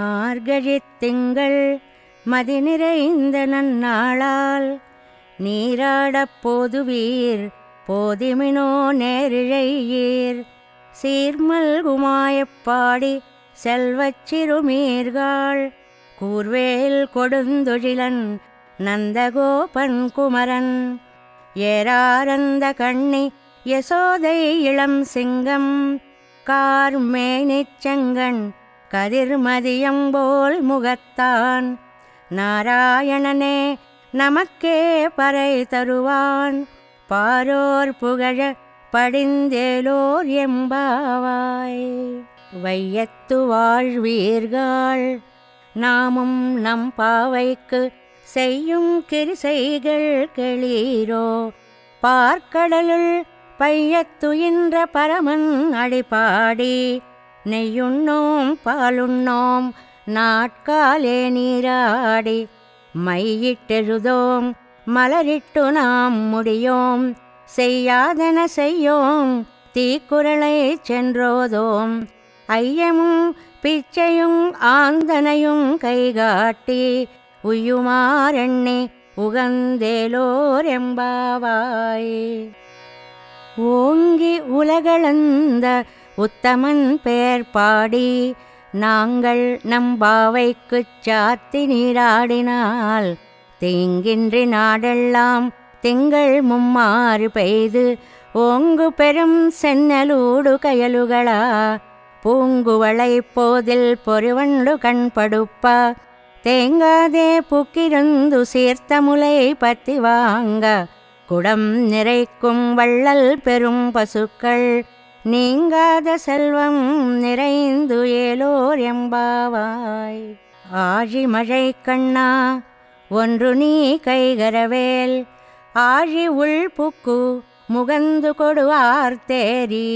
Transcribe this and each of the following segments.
மார்கழித் திங்கள் மதி நிறைந்த நன்னாளால் நீராடப் போதுவீர் போதிமினோ நேரிழையீர் சீர்மல்குமாயப் பாடி செல்வச் சிறுமீர்காள் கூர்வேல் கொடுந்தொழிலன் நந்தகோபன் குமரன் ஏராரந்த கண்ணி யசோதை இளம் சிங்கம் கார்மேனிச் செங்கண் கதிர்மதியம்போல் முகத்தான் நாராயணனே நமக்கே பறை தருவான் பாரோர் புகழ படிந்தேலோர் எம்பாவாய். வையத்து வாழ்வீர்கள் நாமும் நம் பாவைக்கு செய்யும் கிரிசைகள் கெளீரோ பார்க்கடலுள் பையத்துயின்ற பரமன் அடிபாடி நெய்யுண்ணோம் பாலுண்ணோம் நாட்காலே நீராடி மையிட்டெழுதோம் மலரிட்டு நாம் முடியோம் செய்யாதன செய்யோம் தீக்குறளை சென்றோதோம் ஐயமும் பிச்சையும் ஆந்தனையும் கைகாட்டி உய்யுமாறெண்ணி உகந்தேலோர் எம்பாவாய். ஓங்கி உலகளந்த உத்தமன் பேர் பாடி நாங்கள் நம் பாவைக்குச் சாத்தி நீராடினால் தீங்கின்றி நாடெல்லாம் திங்கள் மும்மாறு பெய்து ஓங்கு பெரும் சென்னலூடு கயலுகளா பூங்குவளை போதில் பொறிவண்டு கண்படுப்ப தேங்காதே புக்கிருந்து சீர்த்த முலை பத்தி வாங்க குடம் நிறைக்கும் வள்ளல் பெரும் பசுக்கள் நீங்காத செல்வம் நிறைந்து ஏலோர் எம்பாவாய். ஆழி மழை கண்ணா ஒன்று நீ கைகரவேல் ஆழி உள்புக்கு முகந்து கொடுவார் தேரி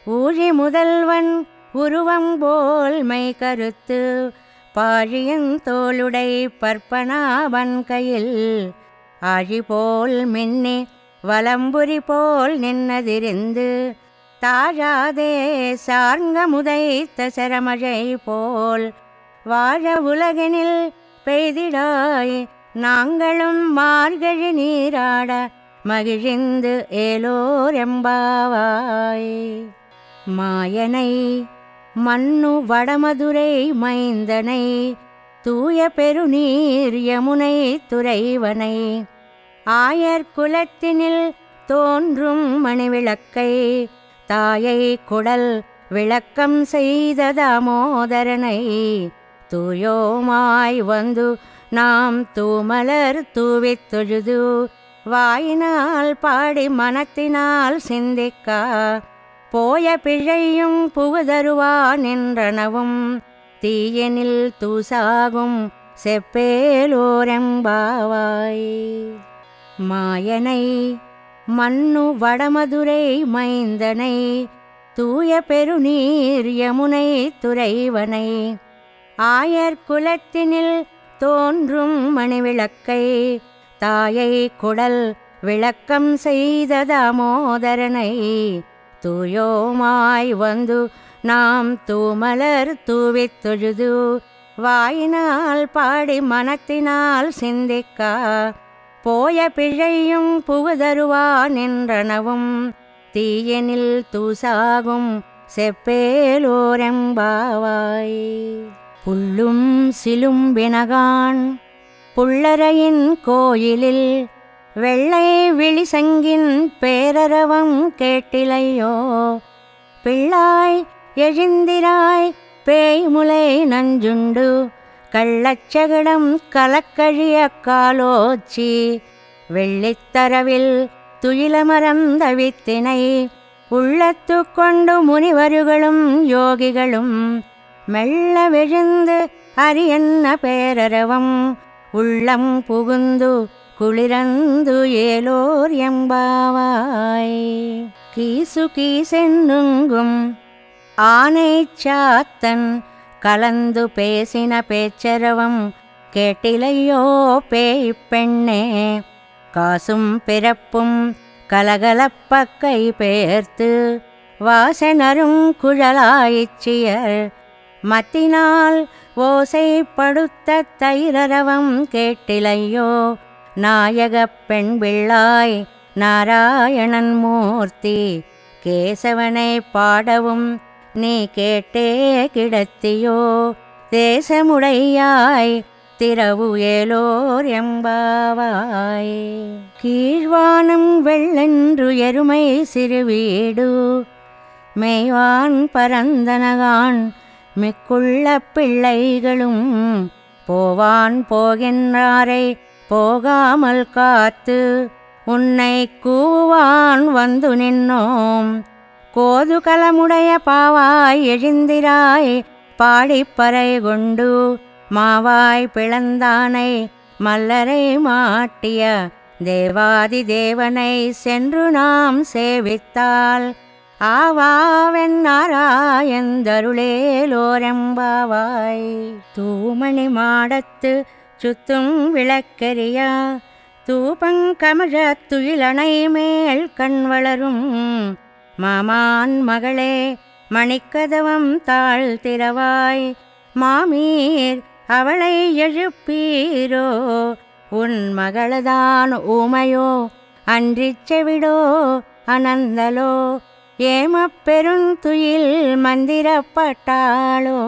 ஊழி முதல்வன் உருவம் போல் மை கருத்து பாழியன் தோளுடை பற்பனாவன் கையில் ஆழி போல் மின்னி வலம்புரி போல் நின்னதிருந்து தாழாதே சார்ங்க முதைத்த சரமழை போல் வாழ உலகினில் பெய்திடாய் நாங்களும் மார்கழி நீராட மகிழ்ந்து ஏலோர் எம்பாவாய். மாயனை மன்னு வடமதுரை மைந்தனை தூய பெருநீர் யமுனை துறைவனை ஆயர் குலத்தினில் தோன்றும் மணிவிளக்கை தாயை குடல் விளக்கம் செய்த தாமோதரனை தூயோமாய் வந்து நாம் தூமலர் தூவித் தொழுது வாயினால் பாடி மனத்தினால் சிந்திக்கா போய பிழையும் புகுதருவான் என்றனவும் தீயனில் தூசாகும் செப்பேலோரெம்பாவாய். மாயனை மன்னு வடமதுரை மைந்தனை தூய பெருநீர் யமுனை துறைவனை ஆயர் குலத்தினில் தோன்றும் மணிவிளக்கை தாயை குடல் விளக்கம் செய்த தாமோதரனை தூயோமாய் வந்து நாம் தூமலர் தூவித் தொழுது வாயினால் பாடி மனத்தினால் சிந்திக்கா போய பிழையும் புகுதருவான் என்றனவும் தீயனில் தூசாகும் செப்பேலோரெம்பாவாய். புல்லும் சிலும்பினகான் புள்ளரையின் கோயிலில் வெள்ளை விழிசங்கின் பேரரவம் கேட்டிலையோ பிள்ளாய் எழுந்திராய் பேய்முலை நஞ்சுண்டு கள்ளச்சகடம் கலக்கழிய காலோச்சி வெள்ளித்தரவில் துயிலமரந்த வித்தினை உள்ளத்து கொண்டு முனிவர்களும் யோகிகளும் மெல்ல விழுந்து அரியன்ன பேரரவம் உள்ளம் புகுந்து குளிரந்து ஏலோர் எம்பாவாய். கீசு கீசென்னுங்கும் ஆனை சாத்தன் கலந்து பேசின பேச்சரவம் கேட்டிலையோ பேய் பெண்ணே காசும் பிறப்பும் கலகலப்பக்கை பேர்த்து வாசனரும் குழலாயிச்சியர் மத்தினால் ஓசைப்படுத்த தயிரரவம் கேட்டிலையோ நாயகப் பெண் பிள்ளாய் நாராயணன் மூர்த்தி கேசவனை பாடவும் நீ கேட்டே கிடத்தியோ தேசமுடையாய் திரவு ஏலோர் எம்பாவாய். கீழ்வானம் வெள்ளென்று எருமை சிறுவீடு மேய்வான் பரந்தனகான் மிக்குள்ள பிள்ளைகளும் போவான் போகின்றாரை போகாமல் காத்து உன்னை கூவான் வந்து நின்னோம் கோதுகலமுடைய பாவாய் எழுந்திராய் பாடிப்பறை கொண்டு மாவாய் பிளந்தானை மல்லரை மாட்டிய தேவாதி தேவனை சென்று நாம் சேவித்தால் ஆவாவென்னாராயந்தருளேலோரெம்பாவாய். தூமணி மாடத்து சுத்தும் விளக்கெரியா தூபங்கமழத் துயிலணை மேல் கண் வளரும் மாமான் மகளே மணிக்கதவம் தாழ்த்திரவாய் மாமீர் அவளை எழுப்பீரோ உன் மகளதான் ஊமையோ அன்றிச் செவிடோ அனந்தலோ ஏமப்பெருந்துயில் மந்திரப்பட்டாளோ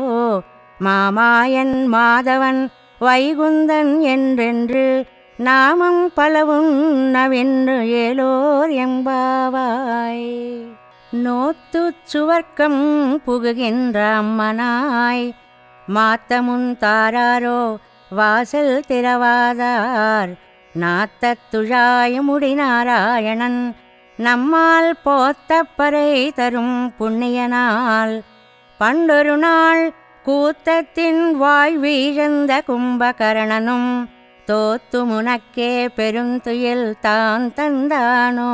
மாமாயன் மாதவன் வைகுந்தன் என்றென்று நாமம் பலவும் நவென்று ஏலோர் எம்பாவாய். நோத்துச் சுவர்க்கம் புகுகின்ற அம்மனாய் மாத்தமுன் தாராரோ வாசல் திறவாதார் நாத்தத் துழாயமுடி நாராயணன் நம்மால் போத்தப்பறை தரும் புண்ணியனால் பண்டொரு நாள் கூத்தத்தின் வாய் வீழந்த கும்பகரணனும் தோத்து முனக்கே பெருந்துயில் தான் தந்தானோ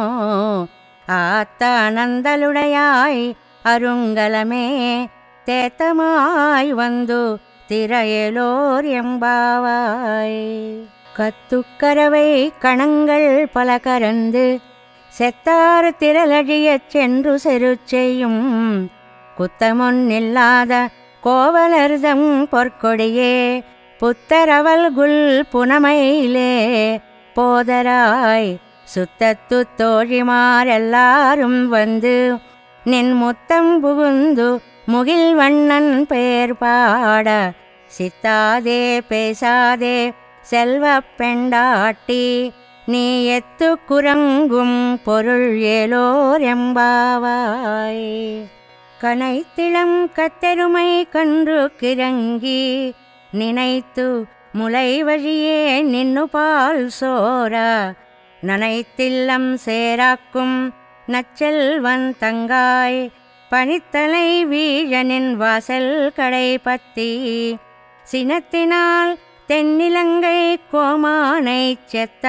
ஆத்த அனந்தலுடையாய் அருங்கலமே தேத்தமாய் வந்து திரையலோர் எம்பாவாய். கத்துக்கரவை கணங்கள் பல கரந்து செத்தார் திரளழியச் சென்று செரு செய்யும் குத்தமொன்னில்லாத கோவலர்தம் பொற்கொடியே புத்தரவல்குல் புனமையிலே போதராய் சுத்தத்து தோழிமாரெல்லாரும் வந்து நின் முத்தம் புகுந்து முகில் வண்ணன் பெயர் பாட சித்தாதே பேசாதே செல்வப் பெண்டாட்டி நீ எத்து குரங்கும் பொருள் ஏலோர் எம்பாவாய். கனைத்திளம் கத்தெருமை கன்று கிறங்கி நினைத்து முலை வழியே நின்னு பால் சோர நனைத்தில்லம் சேராக்கும் நச்செல்வன் தங்காய் பனித்தலை வீழனின் வாசல் கடை பத்தி சினத்தினால் தென்னிலங்கை கோமானைச் செத்த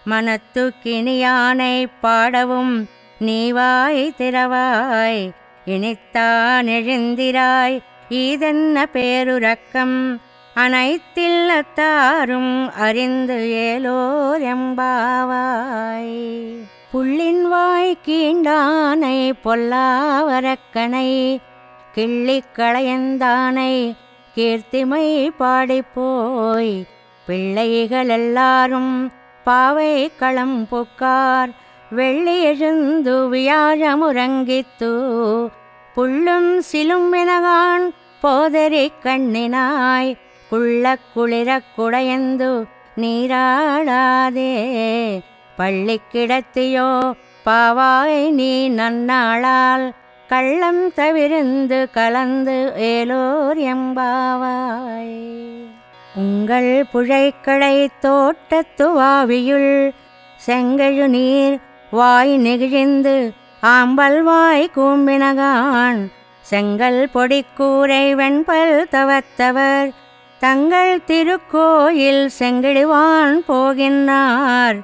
மனத்து கிணியானை பாடவும் நீவாய் திறவாய் இனித்தான் எழுந்திராய் ஈதென்ன பேருரக்கம் அனைத்தில்லத்தாரும் அறிந்து ஏலோர் எம்பாவாய். புள்ளின் வாய் கீண்டானை பொல்லாவரக்கனை கிள்ளிக் களையந்தானை கீர்த்திமை பாடிப்போய் பிள்ளைகளெல்லாரும் பாவை களம் புக்கார் வெள்ளி எழுந்து வியாழமுறங்கித்து புள்ளும் சிலும்பெனகான் போதரி கண்ணினாய் குள்ளக் குளிரக் குடையந்து நீராடாதே பள்ளி கிடத்தியோ பாவாய் நீ நன்னாளால் கள்ளம் தவிர்ந்து கலந்து ஏலோர் எம்பாவாய். உங்கள் புழைக்கடை தோட்டத்து வாவியுள் செங்கழு நீர் வாய் நெகிழ்ந்து ஆம்பல் வாய் கூம்பினகான் செங்கல் பொடிக்கூரை வெண்பல் தவத்தவர் தங்கள் திருக்கோயில் செங்கிடுவான் போகின்றார்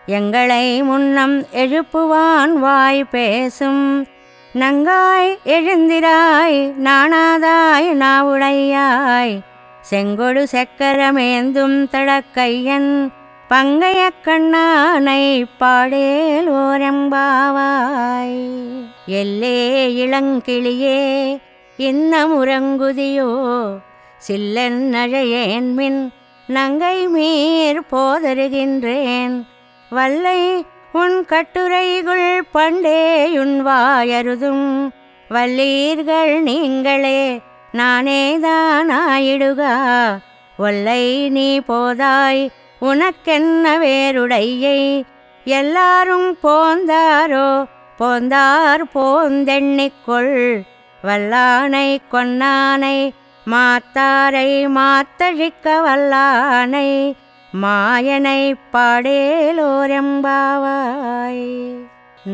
எங்களை முன்னம் எழுப்புவான் வாய் பேசும் நங்காய் எழுந்திராய் நாணாதாய் நாவுடையாய் செங்கொடு செக்கரமேந்தும் தடக்கையன் பங்கைய கண்ணானை பாடேலோரெம்பாவாய். எல்லே இளங்கிளியே இன்னம் உறங்குதியோ சில்லென்னழையேன்மின் நங்கை மீர் போதருகின்றேன் வல்லை உன் கட்டுரைகுள் பண்டேயுன் வாயருதும் வல்லீர்கள் நீங்களே நானேதானாயிடுகா ஒல்லை நீ போதாய் உனக்கென்ன வேறுடையை எல்லாரும் போந்தாரோ போந்தார் போந்தெண்ணிக்கொள் வல்லானை கொன்னானை மாத்தாரை மாத்தழிக்க வல்லானை மாயனை பாடேலோரெம்பாவாய்.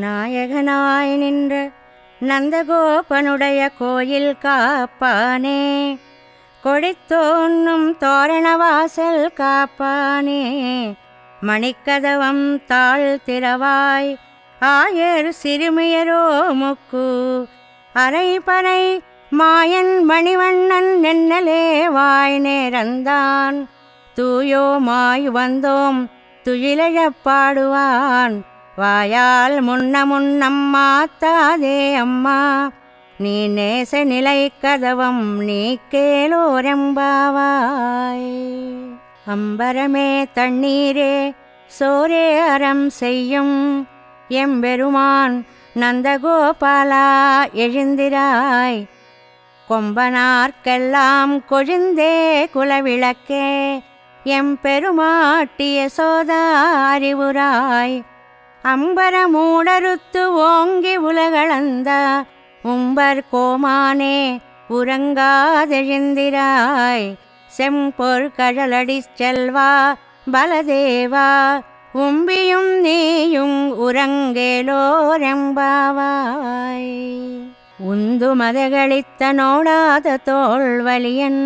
நாயகனாய் நின்ற நந்தகோபனுடைய கோயில் காப்பானே கொடித்தோன்னும் தோரணவாசல் காப்பானே மணிக்கதவம் தாழ் திறவாய் ஆயர் சிறுமியரோ முக்கு அரைபறை மாயன் மணிவண்ணன் நென்னலே வாய் நேரந்தான் தூயோமாய் வந்தோம் துயிலழப் பாடுவான் வாயால் முன்னம் மாத்தாதே அம்மா நீ நேச நிலை கதவம் நீ கேளோரெம்பாவாய். அம்பரமே தண்ணீரே சோரே அறம் செய்யும் எம்பெருமான் நந்தகோபாலா எழுந்திராய் கொம்பனார்க்கெல்லாம் கொழுந்தே குலவிளக்கே எம்பெருமாட்டிய சோதா அறிவுராய் அம்பரமூடறுத்து ஓங்கி உலகளந்த உம்பர் கோமானே உறங்காதெழுந்திராய் செம்பொற் கழலடி செல்வா பலதேவா உம்பியும் நீயும் உறங்கேலோரெம்பாவாய். உந்து மதகளித்த நோடாத தோள்வலியன்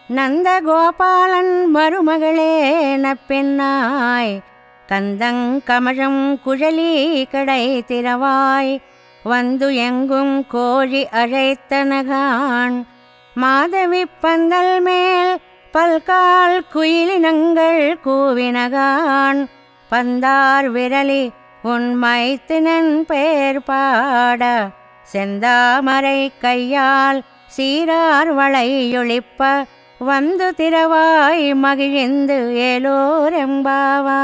நந்தகோபாலன் மருமகளே நப்பெண்ணாய் கந்தங்கமழும் குழலி கடை திறவாய் வந்து எங்கும் கோழி அழைத்தனகான் மாதவி பந்தல் மேல் பல்கால் குயிலினங்கள் கூவினகான் பந்தார் விரலி உன் மைத்தினன் பேர் பாட செந்தாமரை கையால் சீரார் வளையொளிப்ப வந்து திறவாய் மகிழ்ந்து ஏலோரெம்பாவாய்.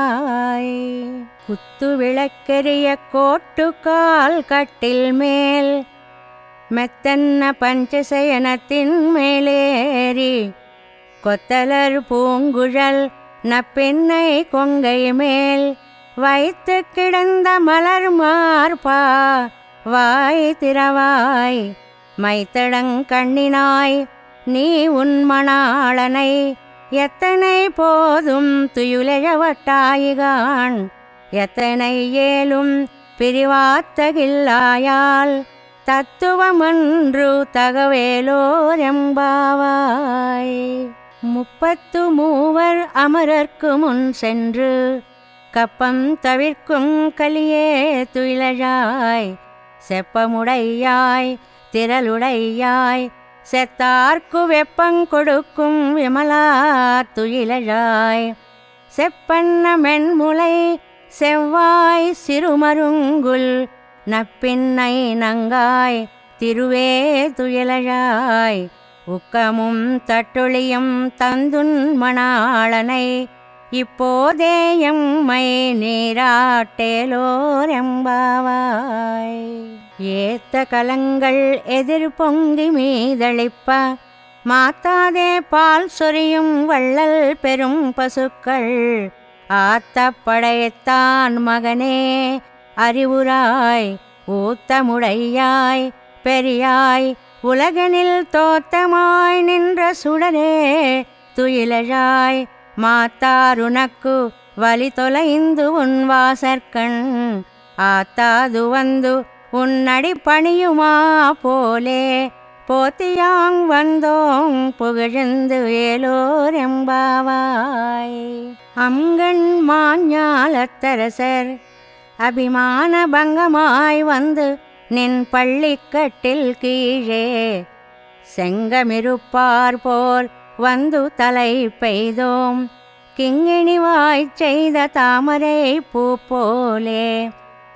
குத்து விளக்கெரிய கோட்டுக்கால் கட்டில் மேல் மெத்தன்ன பஞ்சசயனத்தின் மேலேறி கொத்தலர் பூங்குழல் நப்பெண்ணை கொங்கை மேல் வைத்து கிடந்த மலர் மார்பா வாய் திறவாய் மைத்தடங்கண்ணினாய் நீ உன் மணாளனை எத்தனை போதும் துயிலழவட்டாயிகான் எத்தனை ஏலும் பிரிவாத்தகில்லாயால் தத்துவமன்று தகவேலோரெம்பாவாய். 33 அமரர்க்கு முன் சென்று கப்பம் தவிர்க்கும் கலியே துயிலழாய் செப்பமுடையாய் திரளுடையாய் செத்தார்க்கு வெப்பங்கொடுக்கும் விமலா துயிலழாய் செப்பன்ன மென்முலை செவ்வாய் சிறுமருங்குல் நப்பின்னை நங்காய் திருவே துயிலழாய் உக்கமும் தட்டொழியும் தந்துன் மணாளனை இப்போதே எம்மை நீராட்டேலோரெம்பாவாய். ஏத்த கலங்கள் எதிர் பொங்கி மீதளிப்ப மாத்தாதே பால் சொரியும் வள்ளல் பெரும் பசுக்கள் ஆத்த படைத்தான் மகனே அறிவுராய் ஊத்தமுடையாய் பெரியாய் உலகனில் தோத்தமாய் நின்ற சுடரே துயிலழாய் மாத்தாருனக்கு வலி தொலைந்து உன் வாசற்கண் ஆத்தாது வந்து உன்னடி பணியுமா போலே போத்தியாங் வந்தோங் புகழ்ந்து ஏலோரெம்பாவாய். அங்கண் மாஞாலத்தரசர் அபிமான பங்கமாய் வந்து நின் பள்ளிக்கட்டில் கீழே செங்கமிருப்பார் போல் வந்து தலை பெய்தோம் கிங்கிணிவாய் செய்த தாமரை பூ போலே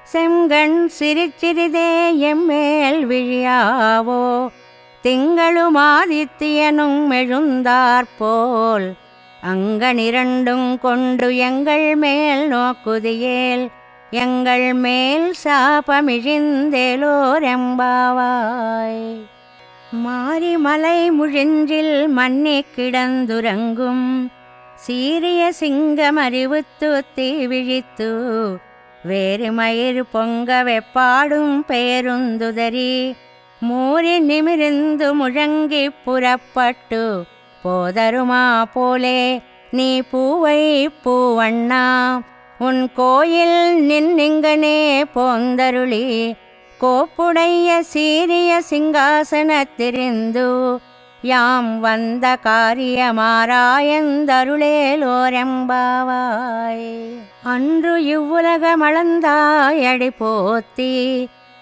செங்கண் சிறிச்சிறிதே எம்மேல் விழியாவோ திங்களும் ஆதித்தியனும் எழுந்தாற்போல் அங்கனிரண்டும் கொண்டு எங்கள் மேல் நோக்குதியேல் எங்கள் மேல் சாபமிழிந்தேலோரெம்பாவாய். மாரிமலை முழிஞ்சில் மன்னி கிடந்துறங்கும் சீரிய சிங்கம் அறிவுத்து தீ விழித்து வேறு மயிர் பொங்க வெப்பாடும் பேருந்துதறி மூறி நிமிர்ந்து முழங்கி புறப்பட்டு போதருமா போலே நீ பூவை பூவண்ணா உன் கோயில் நின்னிங்கனே போந்தருளி கோப்புடைய சீரிய சிங்காசனத்திரிந்து யாம் வந்த காரியமாராயந்தருளேலோரெம்பாவாய். அன்று இவ்வுலகமளந்தாயடி போத்தி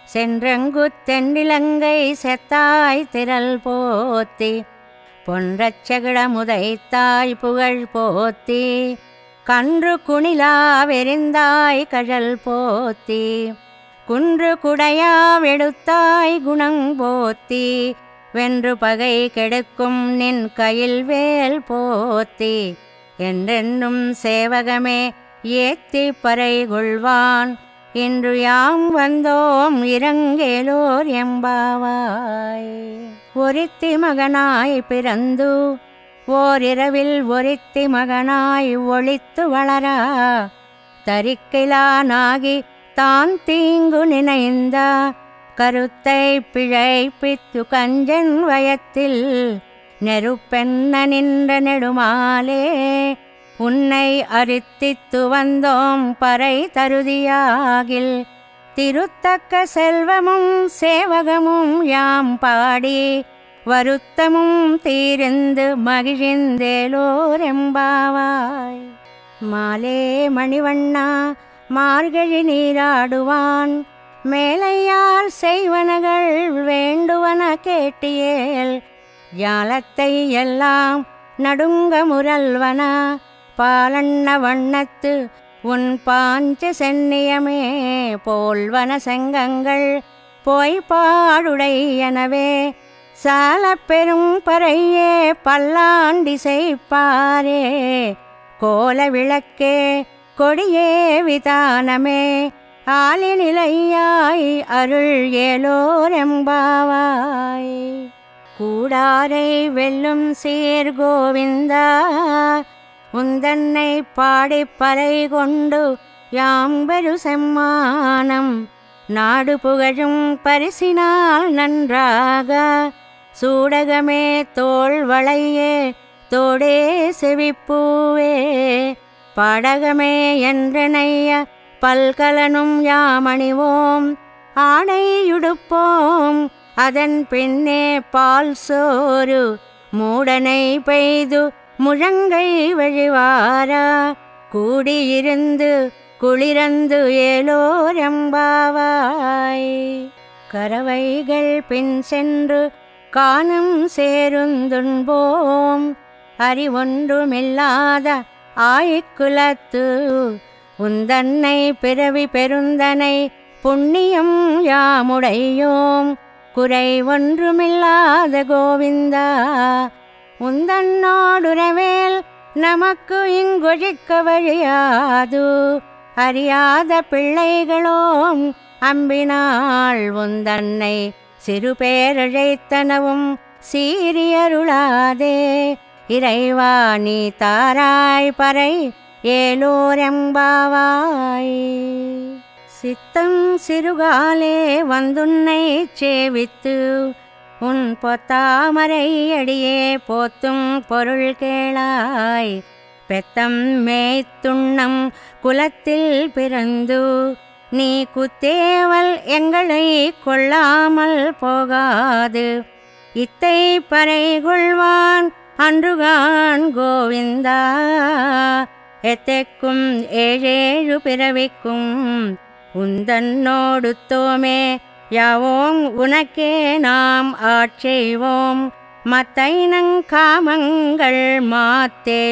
சென்றங்கு தென்னிலங்கை செத்தாய் திரள் போத்தி பொன்றச்சகிடமுதைத்தாய் புகழ் போத்தி கன்று குணிலாவெறிந்தாய் கழல் போத்தி குன்று குடையாவெடுத்தாய் குணம் போத்தி வென்று பகை கெடுக்கும் நின் கையில் வேல் போத்தி என்றென்னும் சேவகமே ஏத்தி பறை கொள்வான் இன்று யாம் வந்தோம் இரங்கேலோர் எம்பாவாய். ஒருத்தி மகனாய் பிறந்து ஓரிரவில் ஒருத்தி மகனாய் ஒளித்து வளரா தரிக்கிலானாகி தான் தீங்கு நினைந்த கருத்தை பிழைப்பித்து கஞ்சன் வயத்தில் நெருப்பென்ன நின்ற நெடுமாலே உன்னை அரித்தித்து வந்தோம் பறை தருதியாகில் திருத்தக்க செல்வமும் சேவகமும் யாம் பாடி வருத்தமும் தீர்ந்து மகிழ்ந்தேலோரெம்பாவாய். மாலே மணிவண்ணா மார்கழி நீராடுவான் மேலையார் செய்வனகள் வேண்டுவன கேட்டியேல் ஜாலத்தை எல்லாம் நடுங்க முரல்வன பாலண்ண வண்ணத்து உன் பாஞ்ச சென்னியமே போல்வன செங்கங்கள் போய் பாடுடையனவே சால பெரும் பறையே பல்லாண்டி செய்ப்பாரே கோல விளக்கே கொடியே விதானமே ஆலிநிலையாய் அருள் ஏலோரெம்பாவாய். கூடாரை வெல்லும் சீர் கோவிந்தா உந்தன்னை பாடிப்பறை கொண்டு யாம்பெரு செம்மானம் நாடு புகழும் பரிசினால் நன்றாக சூடகமே தோள் வளையே தோடே செவிப்பூவே பாடகமே என்றனைய பல்கலனும் யாமணிவோம் ஆடையுடுப்போம் அதன் பின்னே பால் சோறு மூடனை பெய்து முழங்கை வழிவாரா கூடியிருந்து குளிரந்து ஏலோரெம்பாவாய். கறவைகள் பின் சென்று காணும் சேருந்துண்போம் அறிவொன்றுமில்லாத ஆய்க்குலத்து உந்தன்னை பிறவி பெருந்தனை புண்ணியம் யாமுடையோம் குறை ஒன்றுமில்லாத கோவிந்தா உந்தன்னோடுறவேல் நமக்கு இங்கொழிக்க வழியாது அறியாத பிள்ளைகளோம் அம்பினாள் உந்தன்னை சிறு பேரழைத்தனவும் சீரியருளாதே இறைவா நீ தாராய் பறை ஏலோரெம்பாவாய். சித்தம் சிறுகாலே வந்துன்னை சேவித்து உன் பொத்தாமரை அடியே போத்தும் பொருள் கேளாய் பெத்தம் மேய்த்துண்ணம் குலத்தில் பிறந்து நீ குத்தேவல் எங்களை கொள்ளாமல் போகாது இத்தை பறை கொள்வான் அன்றுகான் கோவிந்தா எத்தைக்கும் ஏழேழு பிறவிக்கும் உந்தன்னோடு தோமே யாவோம் உனக்கே நாம் ஆட்செய்வோம் மத்தைனங்காமங்கள் மாத்தேலோரெம்பாவாய்.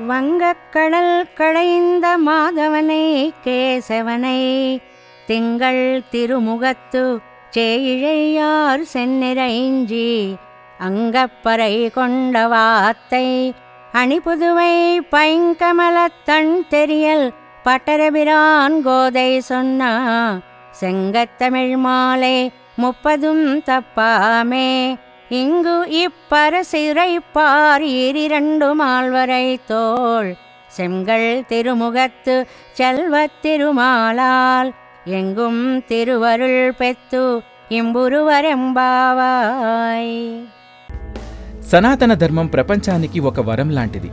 வங்கக்கடல் கடைந்த மாதவனை கேசவனை திங்கள் திருமுகத்து சேயிழையார் செந்நிறைஞ்சி அங்கப்பறை கொண்ட வாத்தை அணிபுதுவை பைங்கமலத்தண் தெரியல் பட்டரபிரான் கோதை சொன்னா செங்கத்தமிழ் மாலை 30 தப்பாமே இங்கு இப்பரசிறைப்பார் 12 மால்வரை தோள் செங்கல் திருமுகத்து செல்வத் திருமாலால் எங்கும் திருவருள் பெத்து ఇంబురువరెంబావాయ్. సనాతన ధర్మం ప్రపంచానికి ఒక వరం లాంటిది.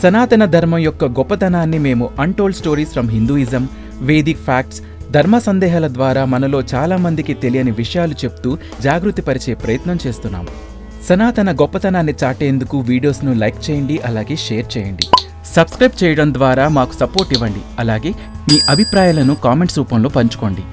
సనాతన ధర్మం యొక్క గొప్పతనాన్ని మేము untold stories from Hinduism, Vedic facts, ధర్మ సందేహాల ద్వారా మనలో చాలా మందికి తెలియని విషయాలు చెప్తూ జాగృతిపరిచే ప్రయత్నం చేస్తున్నాము. సనాతన గొప్పతనాన్ని చాటేందుకు వీడియోస్ను లైక్ చేయండి, అలాగే షేర్ చేయండి. సబ్స్క్రైబ్ చేయడం ద్వారా మాకు సపోర్ట్ ఇవ్వండి. అలాగే మీ అభిప్రాయాలను కామెంట్స్ రూపంలో పంచుకోండి.